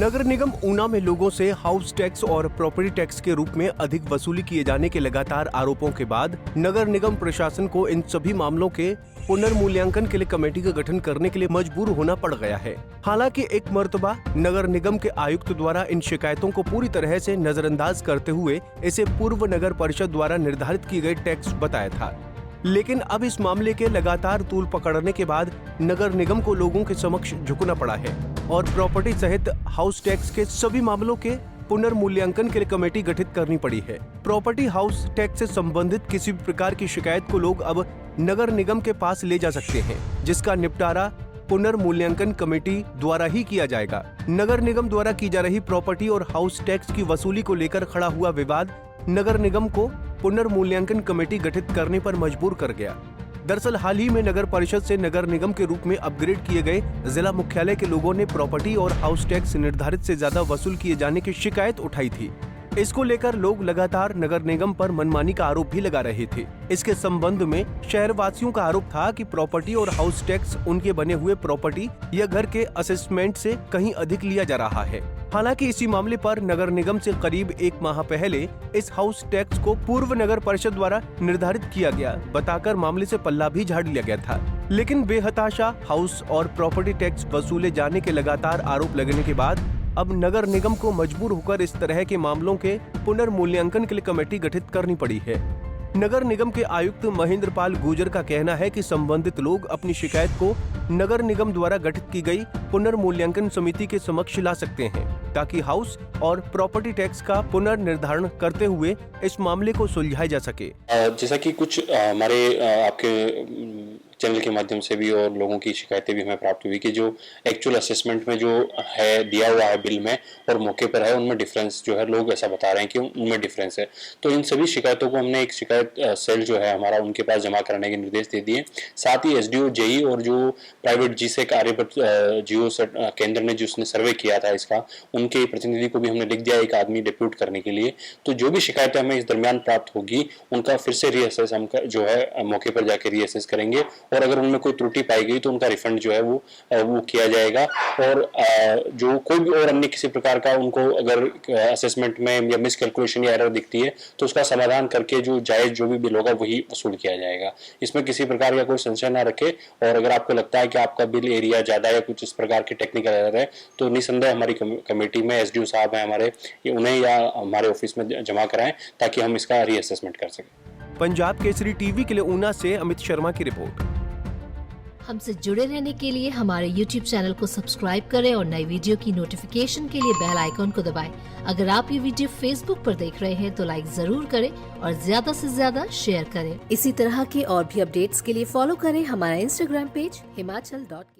नगर निगम ऊना में लोगों से हाउस टैक्स और प्रॉपर्टी टैक्स के रूप में अधिक वसूली किए जाने के लगातार आरोपों के बाद नगर निगम प्रशासन को इन सभी मामलों के पुनर्मूल्यांकन के लिए कमेटी का गठन करने के लिए मजबूर होना पड़ गया है। हालांकि एक मर्तबा नगर निगम के आयुक्त द्वारा इन शिकायतों को पूरी तरह से नजरअंदाज करते हुए इसे पूर्व नगर परिषद द्वारा निर्धारित की गई टैक्स बताया था, लेकिन अब इस मामले के लगातार तूल पकड़ने के बाद नगर निगम को लोगों के समक्ष झुकना पड़ा है और प्रॉपर्टी सहित हाउस टैक्स के सभी मामलों के पुनर्मूल्यांकन के लिए कमेटी गठित करनी पड़ी है। प्रॉपर्टी हाउस टैक्स से संबंधित किसी भी प्रकार की शिकायत को लोग अब नगर निगम के पास ले जा सकते हैं, जिसका निपटारा पुनर्मूल्यांकन कमेटी द्वारा ही किया जाएगा। नगर निगम द्वारा की जा रही प्रॉपर्टी और हाउस टैक्स की वसूली को लेकर खड़ा हुआ विवाद नगर निगम को पुनर्मूल्यांकन कमेटी गठित करने पर मजबूर कर गया। दरअसल हाल ही में नगर परिषद से नगर निगम के रूप में अपग्रेड किए गए जिला मुख्यालय के लोगों ने प्रॉपर्टी और हाउस टैक्स निर्धारित से ज्यादा वसूल किए जाने की शिकायत उठाई थी। इसको लेकर लोग लगातार नगर निगम पर मनमानी का आरोप भी लगा रहे थे। इसके संबंध में शहरवासियों का आरोप था कि प्रॉपर्टी और हाउस टैक्स उनके बने हुए प्रॉपर्टी या घर के असेसमेंट से कहीं अधिक लिया जा रहा है। हालांकि इसी मामले पर नगर निगम से करीब 1 माह पहले इस हाउस टैक्स को पूर्व नगर परिषद द्वारा निर्धारित किया गया बताकर मामले से पल्ला भी झाड़ लिया गया था, लेकिन बेहताशा हाउस और प्रॉपर्टी टैक्स वसूले जाने के लगातार आरोप लगने के बाद अब नगर निगम को मजबूर होकर इस तरह के मामलों के पुनर्मूल्यांकन के लिए कमेटी गठित करनी पड़ी है। नगर निगम के आयुक्त महेंद्र पाल गुर्जर का कहना है कि संबंधित लोग अपनी शिकायत को नगर निगम द्वारा गठित की गई पुनर्मूल्यांकन समिति के समक्ष ला सकते हैं, ताकि हाउस और प्रॉपर्टी टैक्स का पुनर्निर्धारण करते हुए इस मामले को सुलझाया जा सके। जैसा कि कुछ हमारे आपके चैनल के माध्यम से भी और लोगों की शिकायतें भी हमें प्राप्त हुई कि जो एक्चुअल असेसमेंट में जो है दिया हुआ है बिल में और मौके पर है उनमें डिफरेंस जो है, लोग ऐसा बता रहे हैं कि उनमें डिफरेंस है। तो इन सभी शिकायतों को हमने एक शिकायत सेल जो है हमारा उनके पास जमा कराने के निर्देश दे दिए। साथ ही एसडीओ जेई और जो प्राइवेट जीसेक आर्यभट्ट जियो केंद्र ने जिसने सर्वे किया था इसका, उनके प्रतिनिधि को भी हमने लिख दिया एक आदमी डिप्यूट करने के लिए। तो जो भी शिकायतें हमें इस दरमियान प्राप्त होगी उनका फिर से रीअसेस हम जो है मौके पर जाकर रीअसेस करेंगे और अगर उनमें कोई त्रुटि पाई गई तो उनका रिफंड जो है वो किया जाएगा। और जो कोई भी और अन्य किसी प्रकार का उनको अगर असेसमेंट में या मिसकैलकुलेशन या एरर दिखती है तो उसका समाधान करके जो जायज जो भी बिल होगा वही वसूल किया जाएगा। इसमें किसी प्रकार का कोई संशय ना रखे और अगर आपको लगता है कि आपका बिल एरिया ज्यादा या कुछ इस प्रकार की टेक्निकल एरर है तो निसंदेह हमारी कमेटी में एसडीओ साहब हैं हमारे, उन्हें या हमारे ऑफिस में जमा कराएं ताकि हम इसका रीअसेसमेंट कर सकें। पंजाब केसरी टीवी के लिए ऊना से अमित शर्मा की रिपोर्ट। हमसे जुड़े रहने के लिए हमारे YouTube चैनल को सब्सक्राइब करें और नई वीडियो की नोटिफिकेशन के लिए बेल आइकॉन को दबाएं। अगर आप ये वीडियो Facebook पर देख रहे हैं तो लाइक जरूर करें और ज्यादा से ज्यादा शेयर करें। इसी तरह के और भी अपडेट्स के लिए फॉलो करें हमारा Instagram पेज himachal.ke।